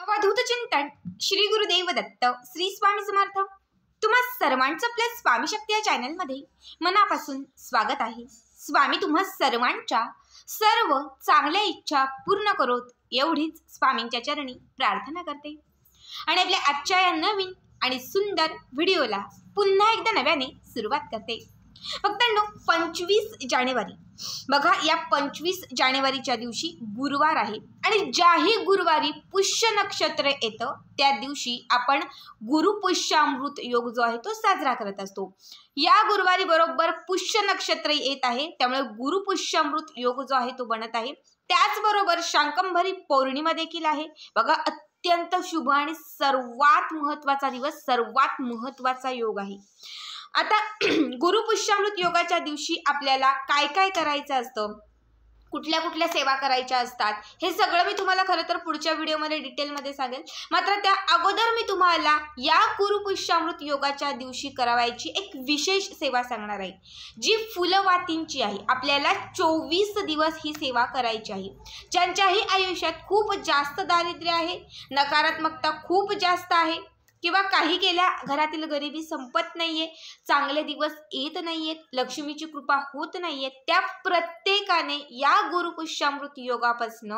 अवधूत चिंतन श्री गुरुदेव दत्त श्री स्वामी समर्थ। तुम्हा सर्वांचं आपल्या स्वामी शक्ती या चॅनलमध्ये मनापासून स्वागत आहे। स्वामी तुम्हा सर्वांच्या सर्व चांगल्या इच्छा पूर्ण करोत एवढीच स्वामींच्या चरणी प्रार्थना करते आणि आपल्या आजच्या या नवीन आणि सुंदर व्हिडिओला पुन्हा एकदा नव्याने सुरुवात करते। फक्त 25 जानेवारी बघा, या 25 जानेवारीच्या दिवशी गुरुवार आहे आणि ज्याही गुरुवारी पुष्य नक्षत्र येतं त्या दिवशी आपण गुरुपुष्यामृत योग जो आहे तो साजरा करत असतो। या गुरुवारी बरोबर पुष्य नक्षत्र येत आहे, त्यामुळे गुरुपुष्यामृत योग जो आहे तो बनत आहे। त्याचबरोबर शाकंभरी पौर्णिमा देखील आहे बघा। अत्यंत शुभ आणि सर्वात महत्त्वाचा दिवस, सर्वात महत्त्वाचा योग आहे। आता गुरुपुष्यामृत योगाच्या दिवशी आपल्याला काय काय करायचं असतं, कुठल्या कुठल्या सेवा करायच्या असतात, हे सगळं मी तुम्हाला खरं तर पुढच्या व्हिडिओमध्ये डिटेलमध्ये सांगेल। मात्र त्या अगोदर मी तुम्हाला या गुरुपुष्यामृत योगाच्या दिवशी करावायची एक विशेष सेवा सांगणार आहे, जी फुलवातींची आहे। आपल्याला 24 दिवस ही सेवा करायची आहे। ज्यांच्याही आयुष्यात खूप जास्त दारिद्र्य आहे, नकारात्मकता खूप जास्त आहे, किंवा काही केल्या घरातील गरिबी संपत नाहीये, चांगले दिवस येत नाहीयेत, लक्ष्मीची कृपा होत नाहीये, त्या प्रत्येकाने या गुरुपुष्यामृत योगापासून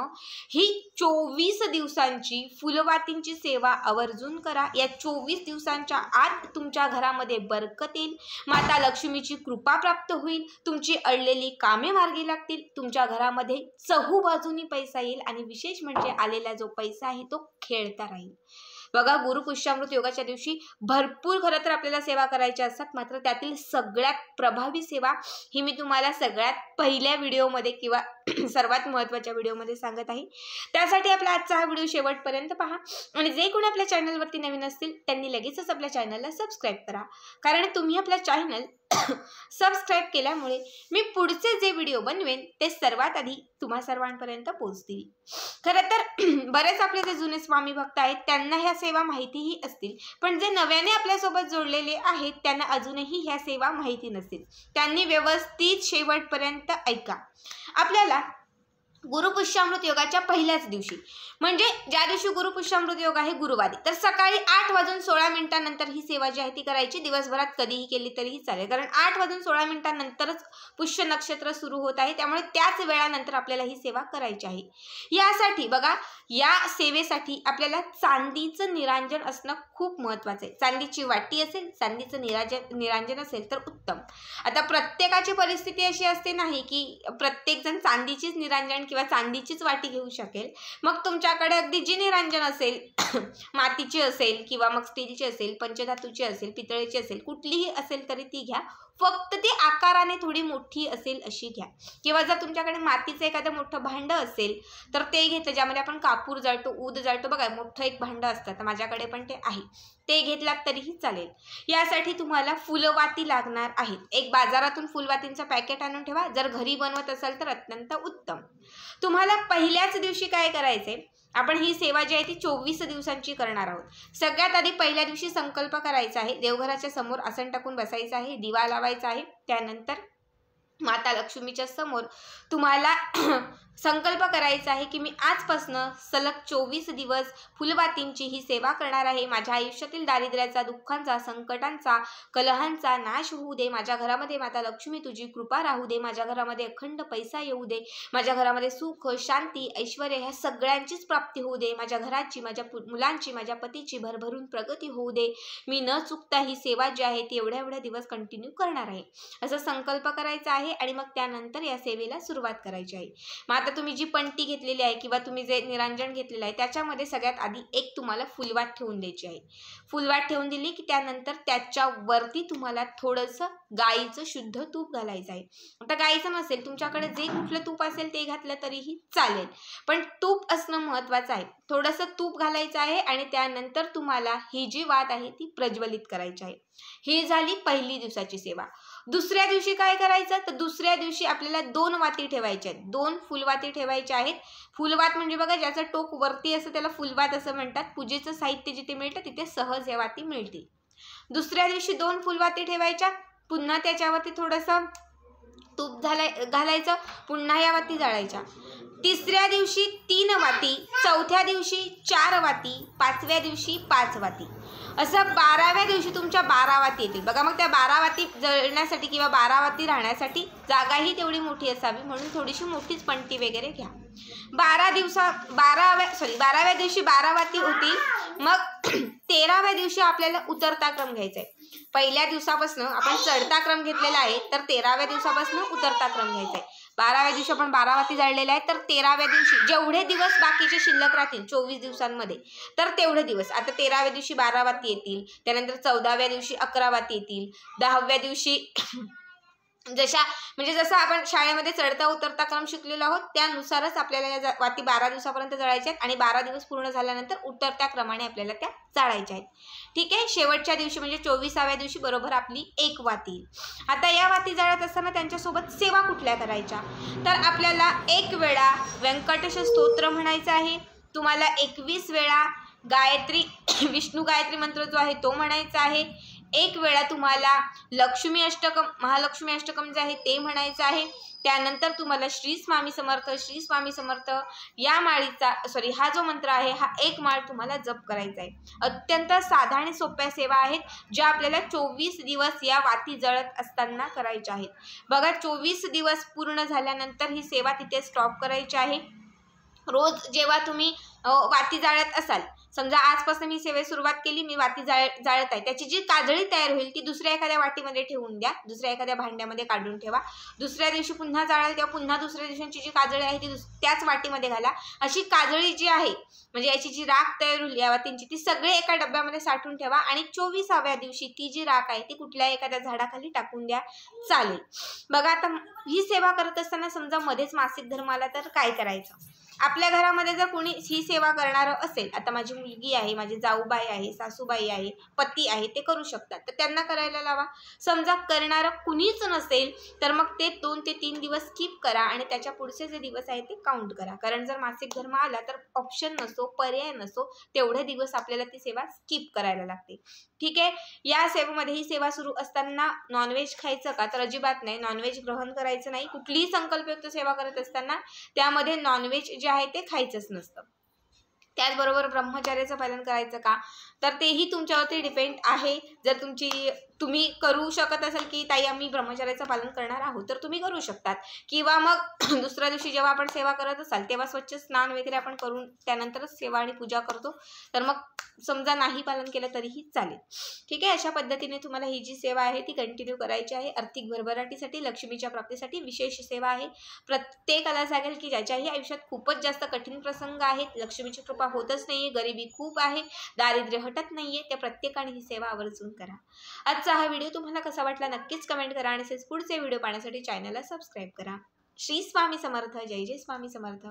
ही 24 दिवसांची फुलवातींची सेवा आवर्जून करा। या 24 दिवसांच्या आत तुमच्या घरामध्ये बरकत येईल, माता लक्ष्मीची कृपा प्राप्त होईल, तुमची अडलेली कामे मार्गी लागतील, तुमच्या घरामध्ये चहूबाजूनी पैसा येईल आणि विशेष म्हणजे आलेला जो पैसा आहे तो खेळता राहील। बघा, गुरुपुष्यामृत योगाच्या दिवशी भरपूर खरं तर आपल्याला सेवा करायच्या असतात, मात्र त्यातील सगळ्यात प्रभावी सेवा ही मी तुम्हाला सगळ्यात पहिल्या व्हिडिओमध्ये किंवा सर्वात महत्त्वाच्या व्हिडिओमध्ये सांगत आहे। त्यासाठी आपला आजचा हा व्हिडिओ शेवटपर्यंत पहा आणि जे कोणी आपल्या चॅनलवरती नवीन असतील त्यांनी लगेचच आपल्या चॅनलला सबस्क्राईब करा, कारण तुम्ही आपल्या चॅनल सबस्क्राईब केल्यामुळे मी पुढचे जे व्हिडिओ बनवेन ते सर्वात आधी तुम्हा सर्वांपर्यंत पोहोचतील। खरं तर बरेच आपले जे जुने स्वामी भक्त आहेत त्यांना ह्या सेवा माहितीही असतील, पण जे नव्याने आपल्यासोबत जोडलेले आहेत त्यांना अजूनही ह्या सेवा माहिती नसतील। त्यांनी व्यवस्थित शेवटपर्यंत ऐका। आपल्याला गुरुपुष्यामृत योगाच्या पहिल्याच दिवशी, म्हणजे ज्या दिवशी गुरुपुष्यामृत योग आहे गुरुवारी, तर सकाळी 8:16 ही सेवा जी आहे ती करायची। दिवसभरात कधीही केली तरीही चालेल, कारण 8:16 पुष्य नक्षत्र सुरू होत आहे, त्यामुळे त्याच वेळानंतर आपल्याला ही सेवा करायची आहे। यासाठी बघा, या सेवेसाठी आपल्याला चांदीचं निरांजन असणं खूप महत्त्वाचं आहे। चांदीची वाटी असेल, चांदीचं निरांजन असेल तर उत्तम। आता प्रत्येकाची परिस्थिती अशी असते नाही की प्रत्येकजण चांदीचीच निरांजन किंवा चांदीचीच वाटी घेऊ शकेल। मग तुमच्याकडे अगदी जी निरांजन असेल, मातीची असेल किंवा मग स्टीलची असेल, पंचधातूची असेल, पितळेची असेल, कुठलीही असेल तरी ती घ्या, फक्त ती आकाराने थोडी मोठी असेल अशी घ्या। किंवा जर तुमच्याकडे मातीचं एखादं मोठं भांडं असेल तर ते घेतलं, ज्यामध्ये आपण कापूर जाळतो, ऊद जाळतो बघा, मोठं एक भांडं असतं, तर माझ्याकडे पण ते आहे, ते घेतलात तरीही चालेल। यासाठी तुम्हाला फुलवाती लागणार आहेत। एक बाजारातून फुलवातींचं पॅकेट आणून ठेवा, जर घरी बनवत असाल तर अत्यंत उत्तम। तुम्हाला पहिल्याच दिवशी काय करायचंय, आपण ही सेवा जी आहे ती 24 दिवसांची करणार आहोत। सगळ्यात आधी पहिल्या दिवशी संकल्प करायचा आहे, देवघराच्या समोर आसन टाकून बसायचं आहे, दिवा लावायचा आहे। त्यानंतर माता लक्ष्मीच्या समोर तुम्हाला संकल्प करायचा आहे की मी आजपासनं सलग 24 दिवस फुलवातींची ही सेवा करणार आहे। माझ्या आयुष्यातील दारिद्र्याचा, दुःखांचा, संकटांचा, कलहांचा नाश होऊ दे, माझ्या घरामध्ये माता लक्ष्मी तुझी कृपा राहू दे, माझ्या घरामध्ये अखंड पैसा येऊ दे, माझ्या घरामध्ये सुख, शांती, ऐश्वर्य ह्या सगळ्यांचीच प्राप्ती होऊ दे, माझ्या घराची, माझ्या मुलांची, माझ्या पतीची भरभरून प्रगती होऊ दे, मी न चुकता ही सेवा जी आहे ती एवढ्या दिवस कंटिन्यू करणार आहे, असं संकल्प करायचा आहे। आणि मग त्यानंतर या सेवेला सुरुवात करायची आहे। मग आता तुम्ही जी पंटी घेतलेली आहे किंवा तुम्ही जे निरांजन घेतलेलं आहे त्याच्यामध्ये सगळ्यात आधी एक तुम्हाला फुलवात ठेवून द्यायची आहे। फुलवात ठेवून दिली की त्यानंतर त्याच्यावरती तुम्हाला थोडंसं गाईचं शुद्ध तूप घालायचं आहे। आता गाईचं नसेल, तुमच्याकडे जे कुठलं तूप असेल ते घातलं तरीही चालेल, पण तूप असणं महत्त्वाचं आहे। थोडंसं तूप घालायचं आहे आणि त्यानंतर तुम्हाला ही जी वात आहे ती प्रज्वलित करायची आहे। ही झाली पहिली दिवसाची सेवा। दुसऱ्या दिवशी काय करायचं, तर दुसऱ्या दिवशी आपल्याला 2 वाती ठेवायच्या आहेत, 2 फुलवाती ठेवायच्या आहेत। फुलवात म्हणजे बघा, ज्याचं टोक वरती असं त्याला फुलवात असं म्हणतात। पूजेचं साहित्य जिथे मिळतं तिथे सहज या वाती मिळतील। दुसऱ्या दिवशी 2 फुलवाती ठेवायच्या, पुन्हा त्याच्यावरती थोडंसं तूप घालायचं, पुन्हा या वाती जाळायच्या। तिसऱ्या दिवशी 3 वाती, चौथ्या दिवशी 4 वाती, 5व्या दिवशी 5 वाती, असं 12व्या दिवशी तुमच्या 12 वाती येतील बघा. मग त्या 12 वाती जळण्यासाठी किंवा 12 वाती राहण्यासाठी जागाही तेवढी मोठी असावी, म्हणून थोडीशी मोठीच पंटी वगैरे घ्या. 12व्या दिवशी 12 वाती होतील. मग 13व्या दिवशी आपल्याला उतरता क्रम घ्यायचा आहे. पहिल्या दिवसापासून आपण चढता क्रम घेतलेला आहे, तर 13व्या दिवसापासून उतरता क्रम घ्यायचा आहे. 12व्या दिवशी आपण 12 वाती जाळलेल्या आहेत, तर 13व्या दिवशी जेवढे दिवस बाकीचे शिल्लक राहतील 24 दिवसांमध्ये, तर तेवढे दिवस आता 13व्या दिवशी 12 वाती येतील, त्यानंतर 14व्या दिवशी 11 वाती येतील, 10व्या दिवशी जसं आपण शाळेमध्ये चढता उतरता क्रम शिकलेलो आहोत त्यानुसारच आपल्याला या वाती 12 दिवसापर्यंत जळायच्या आहेत आणि 12 दिवस पूर्ण झाल्यानंतर उतरत्या क्रमाने आपल्याला त्या जाळायच्या आहेत. ठीक आहे. शेवटच्या दिवशी म्हणजे 24व्या दिवशी बरोबर आपली 1 वाती. आता या वाती जाळत असताना त्यांच्यासोबत सेवा कुठल्या करायच्या, तर आपल्याला 1 वेळा व्यंकटेश स्तोत्र म्हणायचं आहे. तुम्हाला 21 वेळा गायत्री विष्णू गायत्री मंत्र जो आहे तो म्हणायचा आहे. 1 वेळा तुम्हाला लक्ष्मी अष्टकम महालक्ष्मी अष्टकम जे आहे ते म्हणायचं आहे. त्यानंतर तुम्हाला श्री स्वामी समर्थ या माळीचा हा जो मंत्र आहे हा 1 माळ तुम्हाला जप करायचा आहे. अत्यंत साध्या आणि सोप्या सेवा आहेत ज्या आपल्याला 24 दिवस या वाती जळत असताना करायच्या आहेत. बघा 24 दिवस पूर्ण झाल्यानंतर ही सेवा तिथे स्टॉप करायची आहे. रोज जेव्हा तुम्ही वाती जाळत असाल, समजा आजपासून मी सेवेस सुरुवात केली, मी वाती जाळत आहे, त्याची जी काजळी तयार होईल ती दुसऱ्या एखाद्या वाटीमध्ये ठेवून द्या, दुसऱ्या एखाद्या भांड्यामध्ये काढून ठेवा. दुसऱ्या दिवशी पुन्हा जाळाल तेव्हा पुन्हा दुसऱ्या दिवशीची जी काजळी आहे ती त्याच वाटीमध्ये घाला. अशी काजळी जी आहे म्हणजे याची जी राख तयार होईल या वातींची ती सगळे एका डब्यामध्ये साठवून ठेवा आणि 24व्या दिवशी ती जी राख आहे ती कुठल्या एखाद्या झाडाखाली टाकून द्या, चालेल. बघा आता ही सेवा करत असताना समजा मध्येच मासिक धर्म आला तर काय करायचं. आपल्या घरामध्ये जर कोणी ही सेवा करणारं असेल, आता माझी मुलगी आहे, माझी जाऊबाई आहे, सासूबाई आहे, पती आहे, ते करू शकतात, तर त्यांना करायला लावा. समजा करणारं कुणीच नसेल तर मग ते 2 ते 3 दिवस स्किप करा आणि त्याच्या पुढचे जे दिवस आहेत ते काउंट करा. कारण जर मासिक धर्म आला तर ऑप्शन नसो, पर्याय नसो, तेवढे दिवस आपल्याला ती सेवा स्किप करायला लागते. ठीक आहे. या सेवेमध्ये ही सेवा सुरू असताना नॉनव्हेज खायचं का, तर अजिबात नाही. नॉनव्हेज ग्रहण करायचं नाही. कुठलीही संकल्पयुक्त सेवा करत असताना त्यामध्ये नॉनव्हेज जे आहे ते खायचंच नसतं. त्याचबरोबर ब्रह्मचर्याचं पालन करायचं का, तर तेही तुमच्यावरती डिपेंड आहे. जर तुम्ही करू शकत असाल की ताई आम्ही ब्रह्मचर्याचं पालन करणार आहोत तर तुम्ही करू शकतात. किंवा मग दुसऱ्या दिवशी जेव्हा आपण सेवा करत असाल तेव्हा स्वच्छ स्नान वगैरे आपण करून त्यानंतरच सेवा आणि पूजा करतो, तर मग समजा नाही पालन केलं तरीही चालेल. ठीक आहे. अशा पद्धतीने तुम्हाला ही जी सेवा आहे ती कंटिन्यू करायची आहे. आर्थिक भरभराटीसाठी, लक्ष्मीच्या प्राप्तीसाठी विशेष सेवा आहे. प्रत्येकाला सांगेल की ज्याच्याही आयुष्यात खूपच जास्त कठीण प्रसंग आहेत, लक्ष्मीची कृपा होतच नाहीये, गरिबी खूप आहे, दारिद्र्य हटत नाहीये, त्या प्रत्येकाने ही सेवा आवर्जून करा. आजचा हा व्हिडिओ तुम्हाला कसा वाटला नक्कीच कमेंट करा आणि पुढचे व्हिडिओ पाहण्यासाठी चॅनलला सबस्क्राईब करा. श्री स्वामी समर्थ. जय जय स्वामी समर्थ.